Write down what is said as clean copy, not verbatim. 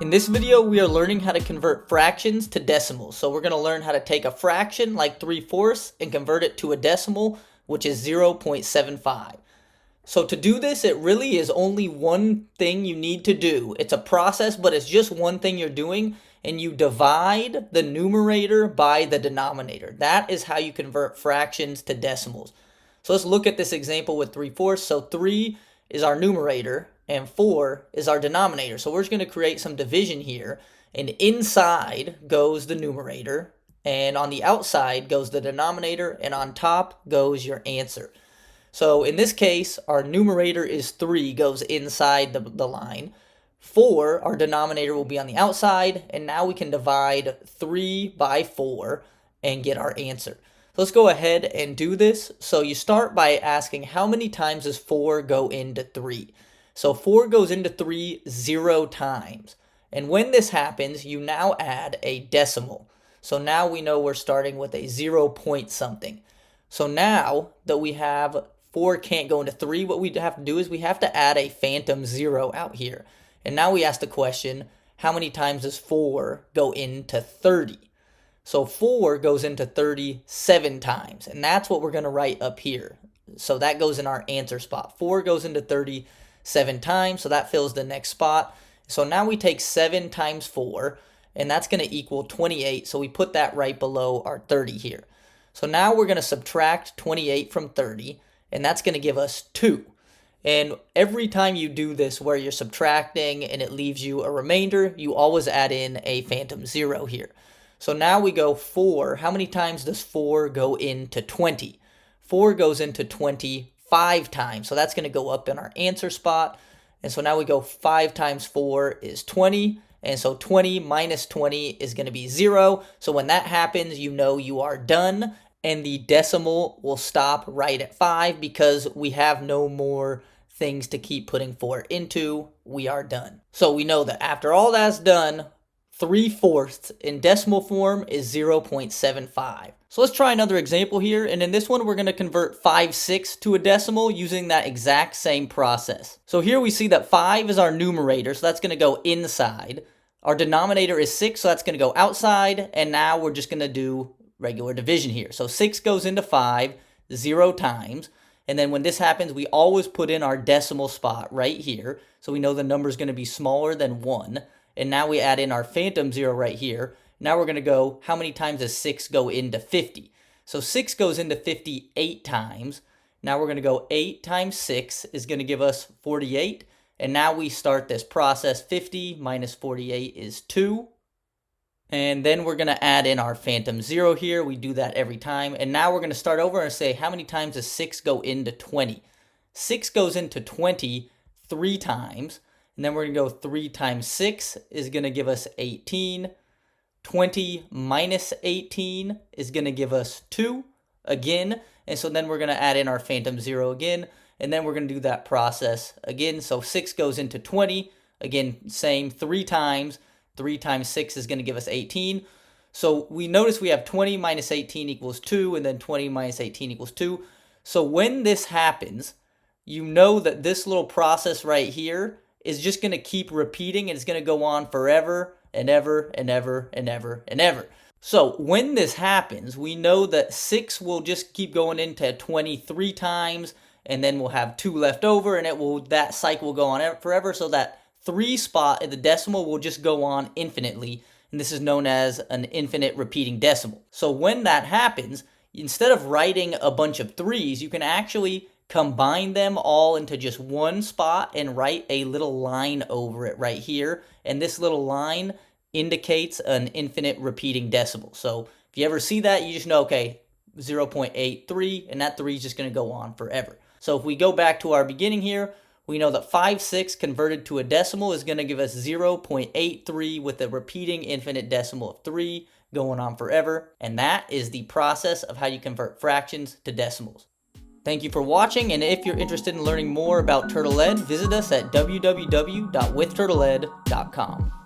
In this video, we are learning how to convert fractions to decimals. So we're going to learn how to take a fraction like 3/4 and convert it to a decimal, which is 0.75. So to do this, it really is only one thing you need to do. It's a process, but it's just one thing you're doing, and you divide the numerator by the denominator. That is how you convert fractions to decimals. So let's look at this example with 3/4. So 3 is our numerator, and 4 is our denominator. So we're just going to create some division here, and inside goes the numerator, and on the outside goes the denominator, and on top goes your answer. So in this case, our numerator is 3, goes inside the line. 4, our denominator will be on the outside, and now we can divide 3 by 4 and get our answer. So let's go ahead and do this. So you start by asking, how many times does 4 go into 3? So 4 goes into 3 0 times. And when this happens, you now add a decimal. So now we know we're starting with a 0 point something. So now that we have 4 can't go into 3, what we have to do is we have to add a phantom 0 out here. And now we ask the question, how many times does 4 go into 30? So 4 goes into 30 7 times. And that's what we're going to write up here. So that goes in our answer spot. 4 goes into 30 7 times, so that fills the next spot. So now we take 7 times 4, and that's going to equal 28, so we put that right below our 30 here. So now we're going to subtract 28 from 30, and that's going to give us 2. And every time you do this where you're subtracting and it leaves you a remainder, you always add in a phantom 0 here. So now we go 4. How many times does 4 go into 20? 4 goes into 20 5 times, so that's going to go up in our answer spot. And so now we go 5 times 4 is 20, and so 20 minus 20 is going to be 0. So when that happens, you know you are done, and the decimal will stop right at 5 because we have no more things to keep putting 4 into. We are done. So we know that after all that's done, 3/4 in decimal form is 0.75. So let's try another example here, and in this one we're going to convert 5/6 to a decimal using that exact same process. So here we see that 5 is our numerator, so that's going to go inside. Our denominator is 6, so that's going to go outside, and now we're just going to do regular division here. So 6 goes into 5 0 times, and then when this happens, we always put in our decimal spot right here, so we know the number is going to be smaller than 1. And now we add in our phantom 0 right here. Now we're going to go, how many times does 6 go into 50? So 6 goes into 50 8 times. Now we're going to go 8 times 6 is going to give us 48. And now we start this process. 50 minus 48 is 2. And then we're going to add in our phantom 0 here. We do that every time. And now we're going to start over and say, how many times does 6 go into 20? 6 goes into 20 3 times. And then we're going to go 3 times 6 is going to give us 18. 20 minus 18 is going to give us 2 again. And so then we're going to add in our phantom 0 again. And then we're going to do that process again. So 6 goes into 20. Again, same 3 times. 3 times 6 is going to give us 18. So we notice we have 20 minus 18 equals 2. And then 20 minus 18 equals 2. So when this happens, you know that this little process right here is just going to keep repeating, and it's going to go on forever and ever and ever and ever and ever. So when this happens, we know that 6 will just keep going into 23 times, and then we'll have 2 left over, and that cycle will go on forever. So that 3 spot in the decimal will just go on infinitely, and this is known as an infinite repeating decimal. So when that happens, instead of writing a bunch of 3s, you can actually combine them all into just one spot and write a little line over it right here. And this little line indicates an infinite repeating decimal. So if you ever see that, you just know, okay, 0.83, and that 3 is just going to go on forever. So if we go back to our beginning here, we know that 5/6 converted to a decimal is going to give us 0.83 with a repeating infinite decimal of 3 going on forever. And that is the process of how you convert fractions to decimals. Thank you for watching, and if you're interested in learning more about TurtlEd, visit us at www.withturtled.com.